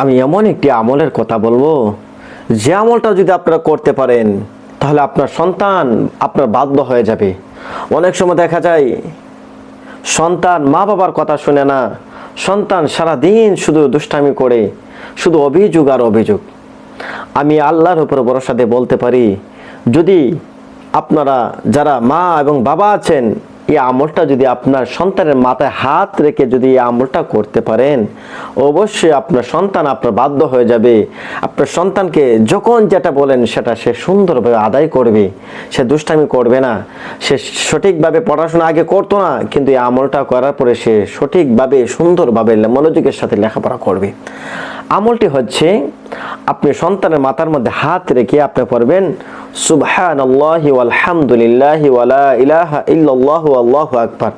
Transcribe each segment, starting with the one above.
আমি এমন একটি আমলের কথা বলবো, যে আমলটা যদি আপনারা করতে পারেন তাহলে আপনার সন্তান আপনার বাধ্য হয়ে যাবে। অনেক সময় দেখা যায় সন্তান মা বাবার কথা শুনে না, সন্তান সারা দিন শুধু দুষ্টামি করে, শুধু অভিযোগ আর অভিযোগ। আমি আল্লাহর উপর ভরসা দিয়ে বলতে পারি, যদি আপনারা যারা মা এবং বাবা আছেন, এই আমলটা যদি আপনার সন্তানের মাথায় হাত রেখে যদি এই আমলটা করতে পারেন, অবশ্যই আপনার সন্তান আপনার বাধ্য হয়ে যাবে। আপনার সন্তানকে যখন যেটা বলেন সেটা সে সুন্দরভাবে আদায় করবে, সে দুষ্টামি করবে না। সে সঠিকভাবে পড়াশোনা আগে করতো না, কিন্তু এই আমলটা করার পরে সে সঠিকভাবে সুন্দরভাবে মনোযোগের সাথে লেখাপড়া করবে। আমলটি হচ্ছে, আপনি সন্তানের মাথার মধ্যে হাত রেখে আপনি পড়বেন সুবহানাল্লাহি ওয়ালহামদুলিল্লাহি ওয়ালা ইলাহা ইল্লাল্লাহু আল্লাহু আকবার,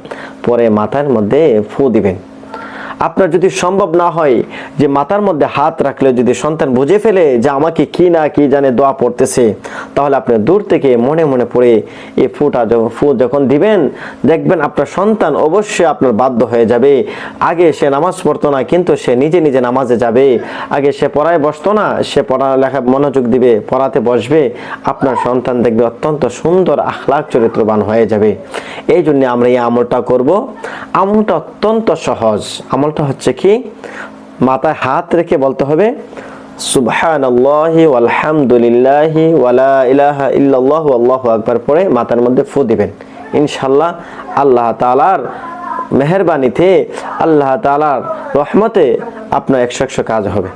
পরে মাথার মধ্যে ফু দিবেন। আপনার যদি সম্ভব না হয় যে মাথার মধ্যে হাত রাখলে যদি সন্তান বুঝে ফেলে যে আমাকে কি না কি জানে দোয়া পড়তেছে, তাহলে আপনি দূর থেকে মনে মনে পড়ে এই ফু যখন দিবেন, দেখবেন আপনার সন্তান অবশ্যই আপনার বাধ্য হয়ে যাবে। আগে সে নামাজ পড়তো না, কিন্তু সে নিজে নিজে নামাজে যাবে। আগে সে পড়ায় বসতো না, সে পড়ালেখা মনোযোগ দিবে, পড়াতে বসবে। আপনার সন্তান দেখবে অত্যন্ত সুন্দর আখলাক চরিত্রবান হয়ে যাবে। এই জন্য আমরা এই আমলটা করব। আমলটা অত্যন্ত সহজ। আমলটা হচ্ছে কি, মাথায় হাত রেখে বলতে হবে সুবহানাল্লাহি ওয়ালহামদুলিল্লাহি ওয়ালা ইলাহা ইল্লাল্লাহু আল্লাহু আকবার, পরে মাথার মধ্যে ফু দিবেন। ইনশাআল্লাহ আল্লাহ তাআলার মেহেরবানিতে, আল্লাহ তাআলার রহমতে আপনার 100 কাজ হবে।